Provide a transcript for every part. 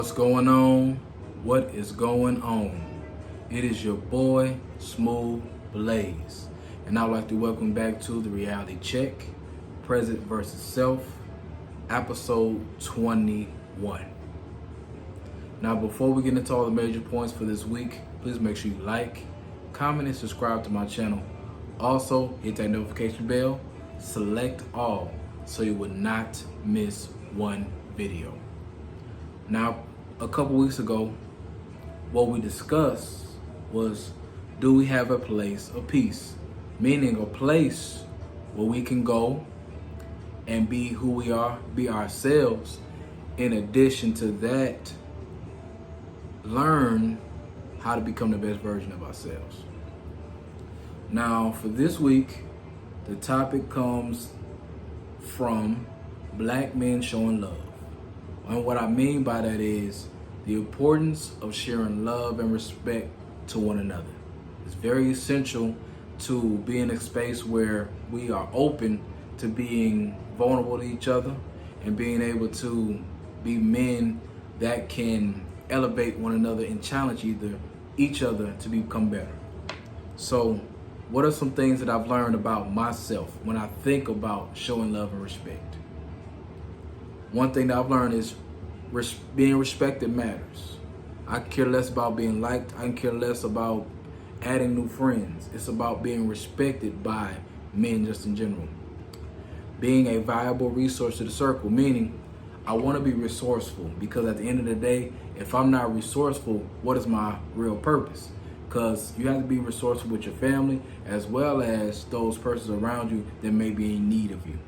What's going on? What is going on? It is your boy, Smooth Blaze, and I'd like to welcome back to the Reality Check, Present versus Self, episode 21. Now, before we get into all the major points for this week, please make sure you like, comment, and subscribe to my channel. Also, hit that notification bell, select all, so you will not miss one video. Now, a couple weeks ago, what we discussed was, do we have a place of peace? Meaning a place where we can go and be who we are, be ourselves. In addition to that, learn how to become the best version of ourselves. Now, for this week, the topic comes from Black men showing love. And what I mean by that is the importance of sharing love and respect to one another. It's very essential to be in a space where we are open to being vulnerable to each other and being able to be men that can elevate one another and challenge each other to become better. So, what are some things that I've learned about myself when I think about showing love and respect? One thing that I've learned is being respected matters. I care less about being liked. I care less about adding new friends. It's about being respected by men just in general. Being a viable resource to the circle, meaning I want to be resourceful, because at the end of the day, if I'm not resourceful, what is my real purpose? Because you have to be resourceful with your family as well as those persons around you that may be in need of you.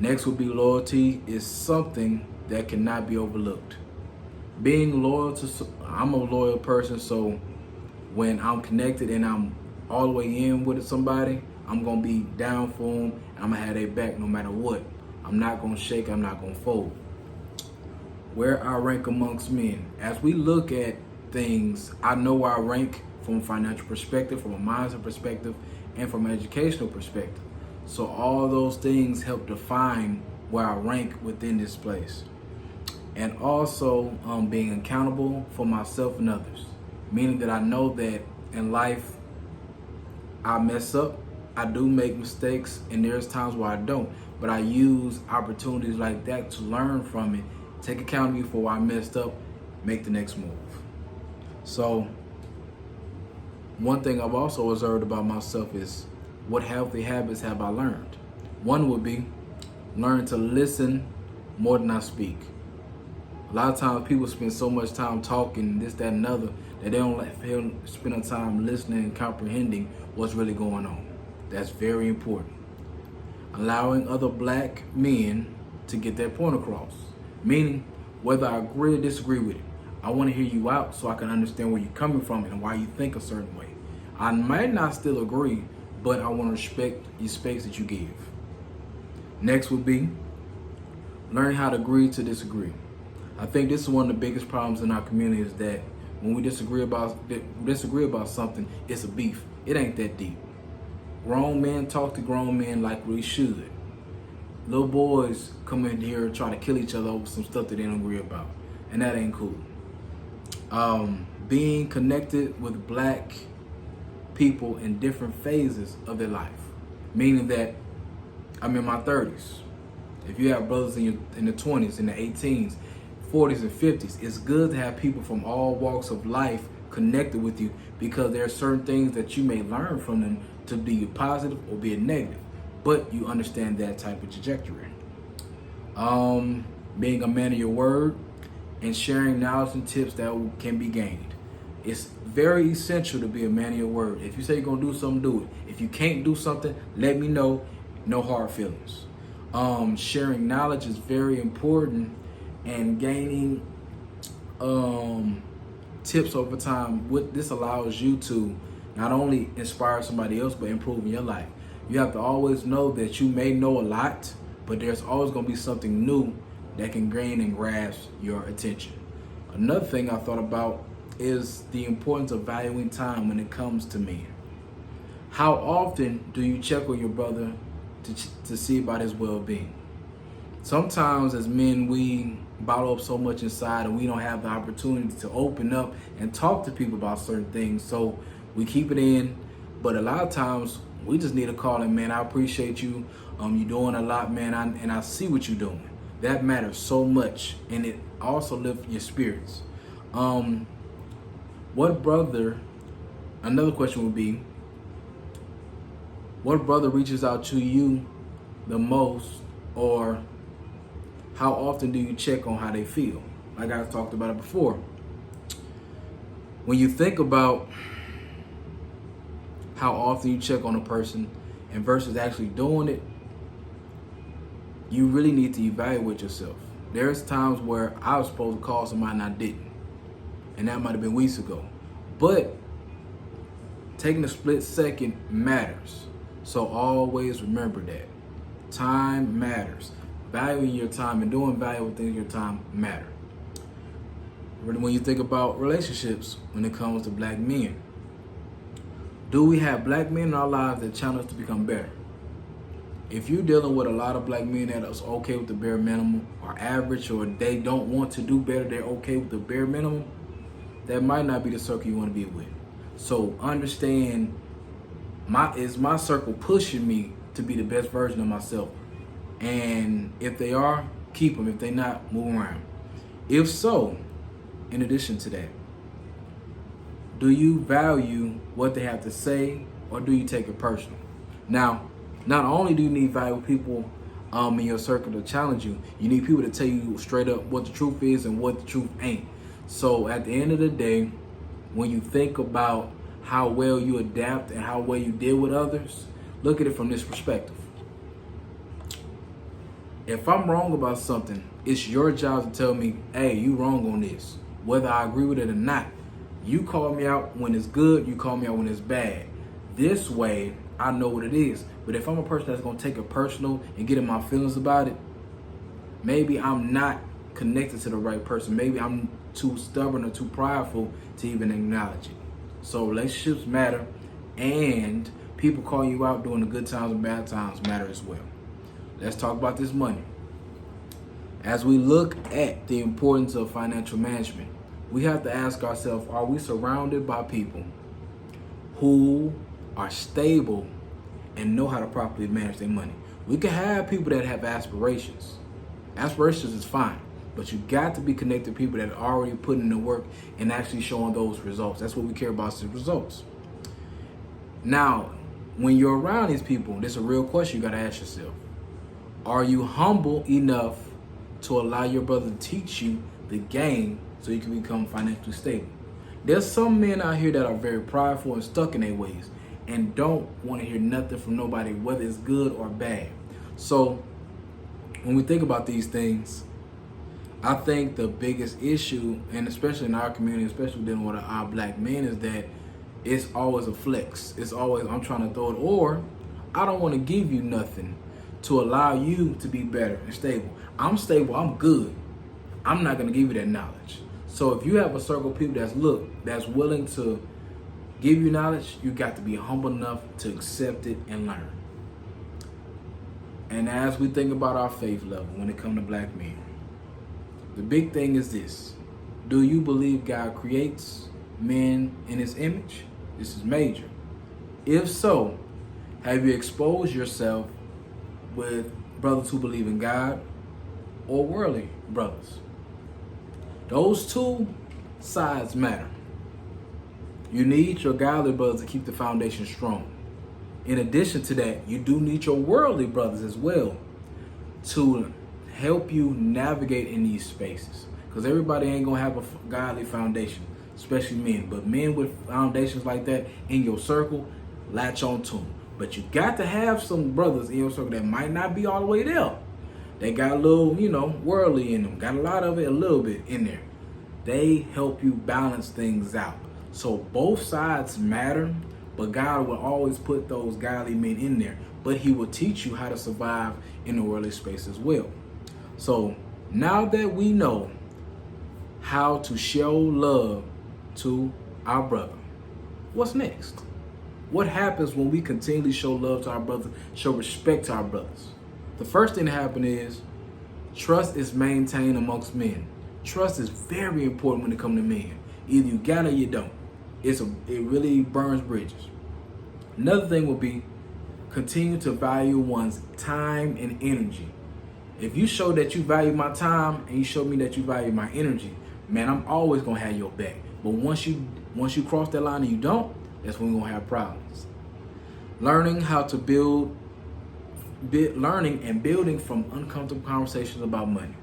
Next would be loyalty is something that cannot be overlooked. Being loyal I'm a loyal person, so when I'm connected and I'm all the way in with somebody, I'm going to be down for them, and I'm going to have their back no matter what. I'm not going to shake, I'm not going to fold. Where I rank amongst men. As we look at things, I know where I rank from a financial perspective, from a mindset perspective, and from an educational perspective. So all those things help define where I rank within this place. And also being accountable for myself and others. Meaning that I know that in life, I mess up, I do make mistakes, and there's times where I don't. But I use opportunities like that to learn from it, take accountability for where I messed up, make the next move. So one thing I've also observed about myself is, what healthy habits have I learned? One would be learn to listen more than I speak. A lot of times people spend so much time talking, this, that, and other, that they don't spend the time listening and comprehending what's really going on. That's very important. Allowing other black men to get their point across. Meaning, whether I agree or disagree with it, I want to hear you out so I can understand where you're coming from and why you think a certain way. I might not still agree, but I want to respect the space that you give. Next would be learn how to agree to disagree. I think this is one of the biggest problems in our community, is that when we disagree about something, it's a beef. It ain't that deep. Grown men talk to grown men like we should. Little boys come in here and try to kill each other over some stuff that they don't agree about, and that ain't cool. Being connected with black people in different phases of their life, meaning that I'm in my 30s. If you have brothers in the 20s, in the 18s, 40s, and 50s, it's good to have people from all walks of life connected with you, because there are certain things that you may learn from them to be positive or be a negative, but you understand that type of trajectory. Being a man of your word and sharing knowledge and tips that can be gained. It's very essential to be a man of your word. If you say you're gonna do something, do it. If you can't do something, let me know. No hard feelings. Sharing knowledge is very important, and gaining tips over time. What this allows you to not only inspire somebody else, but improve in your life. You have to always know that you may know a lot, but there's always going to be something new that can gain and grasp your attention. Another thing I thought about is the importance of valuing time when it comes to men. How often do you check on your brother to see about his well-being? Sometimes as men, we bottle up so much inside, and we don't have the opportunity to open up and talk to people about certain things. So we keep it in. But a lot of times we just need to call in, man, I appreciate you. You're doing a lot, man, and I see what you're doing. That matters so much, and it also lifts your spirits. What brother, another question would be, what brother reaches out to you the most, or how often do you check on how they feel? Like I talked about it before. When you think about how often you check on a person and versus actually doing it, you really need to evaluate yourself. There's times where I was supposed to call somebody and I didn't. And that might have been weeks ago. But taking a split second matters. So always remember that. Time matters. Valuing your time and doing valuable things in your time matter. When you think about relationships, when it comes to black men, do we have black men in our lives that challenge us to become better? If you're dealing with a lot of black men that is okay with the bare minimum or average, or they don't want to do better, they're okay with the bare minimum, that might not be the circle you want to be with. So understand, is my circle pushing me to be the best version of myself? And if they are, keep them. If they not, move around. If so, in addition to that, do you value what they have to say, or do you take it personal? Now, not only do you need valuable people in your circle to challenge you, you need people to tell you straight up what the truth is and what the truth ain't. So at the end of the day, when you think about how well you adapt and how well you deal with others, look at it from this perspective. If I'm wrong about something, it's your job to tell me, hey, you wrong on this. Whether I agree with it or not, you call me out when it's good, you call me out when it's bad. This way, I know what it is. But if I'm a person that's going to take it personal and get in my feelings about it, maybe I'm not connected to the right person. Maybe I'm too stubborn or too prideful to even acknowledge it. So relationships matter, and people calling you out during the good times and bad times matter as well. Let's talk about this money. As we look at the importance of financial management, we have to ask ourselves, are we surrounded by people who are stable and know how to properly manage their money? We can have people that have aspirations. Aspirations is fine, but you got to be connected to people that are already putting in the work and actually showing those results. That's what we care about, is the results. Now, when you're around these people, there's a real question you got to ask yourself. Are you humble enough to allow your brother to teach you the game so you can become financially stable? There's some men out here that are very prideful and stuck in their ways and don't want to hear nothing from nobody, whether it's good or bad. So when we think about these things, I think the biggest issue, and especially in our community, especially dealing with our black men, is that it's always a flex. It's always, I'm trying to throw it, or I don't want to give you nothing to allow you to be better and stable. I'm stable, I'm good. I'm not going to give you that knowledge. So if you have a circle of people that's willing to give you knowledge, you got to be humble enough to accept it and learn. And as we think about our faith level when it comes to black men, the big thing is this. Do you believe God creates men in his image? This is major. If so, have you exposed yourself with brothers who believe in God or worldly brothers? Those two sides matter. You need your godly brothers to keep the foundation strong. In addition to that, you do need your worldly brothers as well to help you navigate in these spaces. Because everybody ain't going to have a godly foundation, especially men. But men with foundations like that in your circle, latch on to them. But you got to have some brothers in your circle that might not be all the way there. They got a little, worldly in them. Got a lot of it, a little bit in there. They help you balance things out. So both sides matter, but God will always put those godly men in there. But he will teach you how to survive in the worldly space as well. So now that we know how to show love to our brother, what's next? What happens when we continually show love to our brothers, show respect to our brothers? The first thing to happen is Trust is maintained amongst men. Trust is very important when it comes to men. Either you got it or you don't. It really burns bridges. Another thing will be continue to value one's time and energy. If you show that you value my time and you show me that you value my energy, man, I'm always gonna have your back. But once you cross that line and you don't, that's when we're gonna have problems. Learning and building from uncomfortable conversations about money.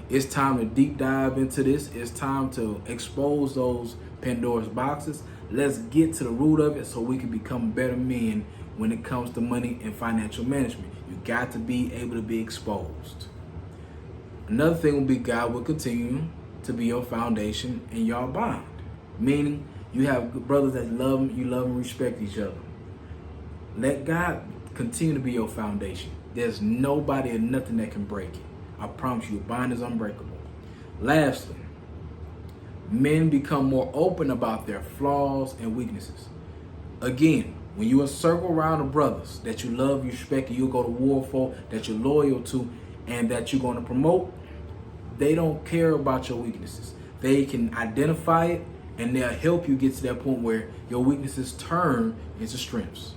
It's time to deep dive into this. It's time to expose those Pandora's boxes. Let's get to the root of it so we can become better men when it comes to money and financial management. You got to be able to be exposed. Another thing will be God will continue to be your foundation and your bond. Meaning you have brothers that you love and respect each other. Let God continue to be your foundation. There's nobody and nothing that can break it. I promise you, a bond is unbreakable. Lastly, men become more open about their flaws and weaknesses. Again, when you circle around the brothers that you love, you respect, and you'll go to war for, that you're loyal to, and that you're going to promote, they don't care about your weaknesses. They can identify it, and they'll help you get to that point where your weaknesses turn into strengths.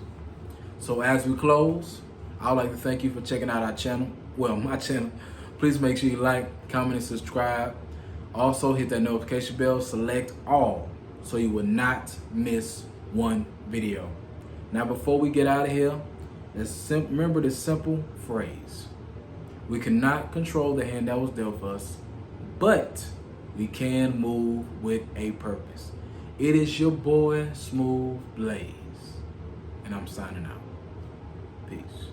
So as we close, I would like to thank you for checking out our channel. Well, my channel. Please make sure you like, comment, and subscribe. Also, hit that notification bell, select all, so you will not miss one video. Now, before we get out of here, remember this simple phrase. We cannot control the hand that was dealt us, but we can move with a purpose. It is your boy, Smooth Blaze, and I'm signing out. Peace.